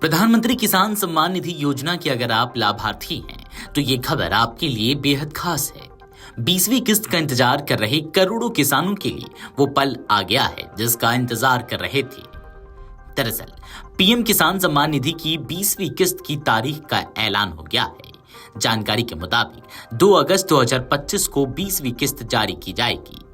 प्रधानमंत्री किसान सम्मान निधि योजना के अगर आप लाभार्थी हैं तो ये खबर आपके लिए बेहद खास है। 20वीं किस्त का इंतजार कर रहे करोड़ों किसानों के लिए वो पल आ गया है जिसका इंतजार कर रहे थे। दरअसल पीएम किसान सम्मान निधि की 20वीं किस्त की तारीख का ऐलान हो गया है। जानकारी के मुताबिक 2 अगस्त 2025 को 20वीं किस्त जारी की जाएगी।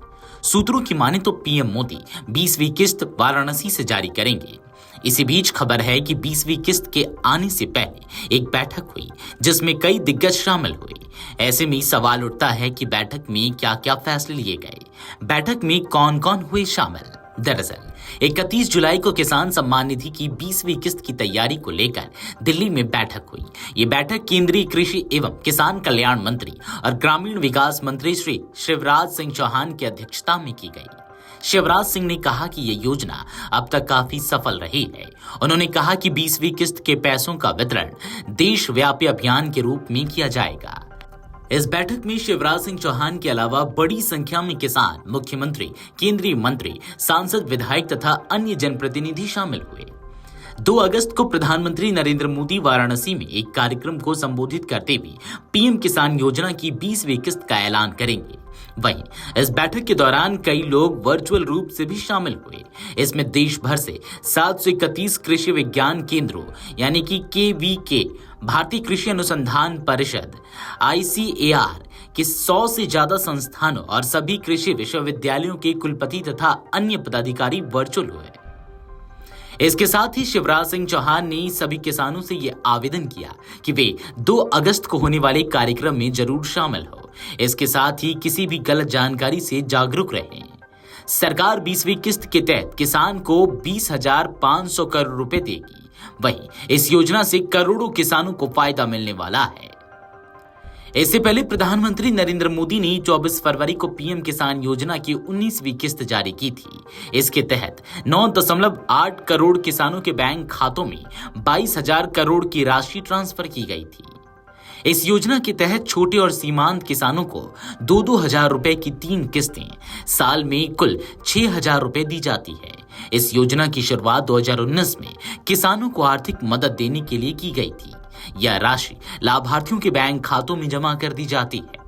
सूत्रों की माने तो पीएम मोदी 20वीं किस्त वाराणसी से जारी करेंगे। इसी बीच खबर है कि 20वीं किस्त के आने से पहले एक बैठक हुई जिसमें कई दिग्गज शामिल हुए। ऐसे में सवाल उठता है कि बैठक में क्या क्या फैसले लिए गए, बैठक में कौन कौन हुए शामिल। दरअसल 31 जुलाई को किसान सम्मान निधि की 20वीं किस्त की तैयारी को लेकर दिल्ली में बैठक हुई। ये बैठक केंद्रीय कृषि एवं किसान कल्याण मंत्री और ग्रामीण विकास मंत्री श्री शिवराज सिंह चौहान की अध्यक्षता में की गई। शिवराज सिंह ने कहा कि ये योजना अब तक काफी सफल रही है। उन्होंने कहा कि 20वीं किस्त के पैसों का वितरण देशव्यापी अभियान के रूप में किया जाएगा। इस बैठक में शिवराज सिंह चौहान के अलावा बड़ी संख्या में किसान, मुख्यमंत्री, केंद्रीय मंत्री, सांसद, विधायक तथा अन्य जनप्रतिनिधि शामिल हुए। 2 अगस्त को प्रधानमंत्री नरेंद्र मोदी वाराणसी में एक कार्यक्रम को संबोधित करते हुए पीएम किसान योजना की 20वीं किस्त का ऐलान करेंगे। वहीं इस बैठक के दौरान कई लोग वर्चुअल रूप से भी शामिल हुए। इसमें देश भर से 731 कृषि विज्ञान केंद्रों यानी कि KVK, भारतीय कृषि अनुसंधान परिषद ICAR के 100 से ज्यादा संस्थानों और सभी कृषि विश्वविद्यालयों के कुलपति तथा अन्य पदाधिकारी वर्चुअल हुए। इसके साथ ही शिवराज सिंह चौहान ने सभी किसानों से ये आवेदन किया कि वे 2 अगस्त को होने वाले कार्यक्रम में जरूर शामिल हो। इसके साथ ही किसी भी गलत जानकारी से जागरूक रहें। सरकार 20वीं किस्त के तहत किसान को 20,500 करोड़ रुपए देगी। वहीं इस योजना से करोड़ों किसानों को फायदा मिलने वाला है। इससे पहले प्रधानमंत्री नरेंद्र मोदी ने 24 फरवरी को पीएम किसान योजना की 19वीं किस्त जारी की थी। इसके तहत 9.8 करोड़ किसानों के बैंक खातों में 22,000 करोड़ की राशि ट्रांसफर की गई थी। इस योजना के तहत छोटे और सीमांत किसानों को 2-2 हजार रुपए की 3 किस्तें साल में कुल 6,000 रुपए दी जाती है। इस योजना की शुरुआत 2019 में किसानों को आर्थिक मदद देने के लिए की गई थी। यह राशि लाभार्थियों के बैंक खातों में जमा कर दी जाती है।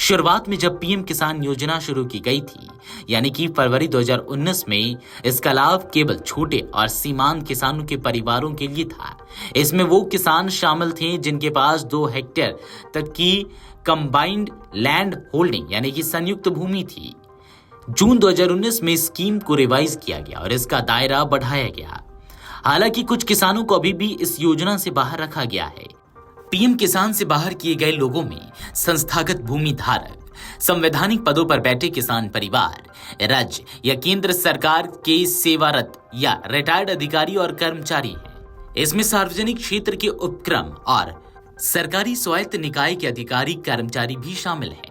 शुरुआत में जब पीएम किसान योजना शुरू की गई थी यानी कि फरवरी 2019 में, इसका लाभ केवल छोटे और सीमांत किसानों के परिवारों के लिए था। इसमें वो किसान शामिल थे जिनके पास 2 हेक्टेयर तक की कंबाइंड लैंड होल्डिंग यानी कि संयुक्त भूमि थी। जून 2019 में स्कीम को रिवाइज किया गया और इसका दायरा बढ़ाया गया। हालांकि कुछ किसानों को अभी भी इस योजना से बाहर रखा गया है। पीएम किसान से बाहर किए गए लोगों में संस्थागत भूमि धारक, संवैधानिक पदों पर बैठे किसान परिवार, राज्य या केंद्र सरकार के सेवारत या रिटायर्ड अधिकारी और कर्मचारी हैं। इसमें सार्वजनिक क्षेत्र के उपक्रम और सरकारी स्वायत्त निकाय के अधिकारी, कर्मचारी भी शामिल हैं।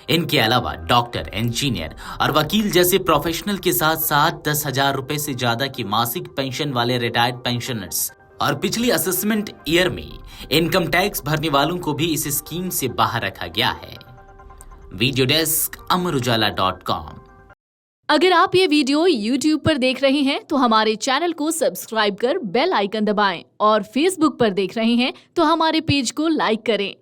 इनके अलावा डॉक्टर, इंजीनियर और वकील जैसे प्रोफेशनल के साथ साथ 10,000 रुपए से ज्यादा की मासिक पेंशन वाले रिटायर्ड पेंशनर्स और पिछली असेसमेंट ईयर में इनकम टैक्स भरने वालों को भी इस स्कीम से बाहर रखा गया है। Video desk amarujala.com। अगर आप ये वीडियो YouTube पर देख रहे हैं तो हमारे चैनल को सब्सक्राइब कर बेल आइकन दबाएं और Facebook पर देख रहे हैं तो हमारे पेज को लाइक करें।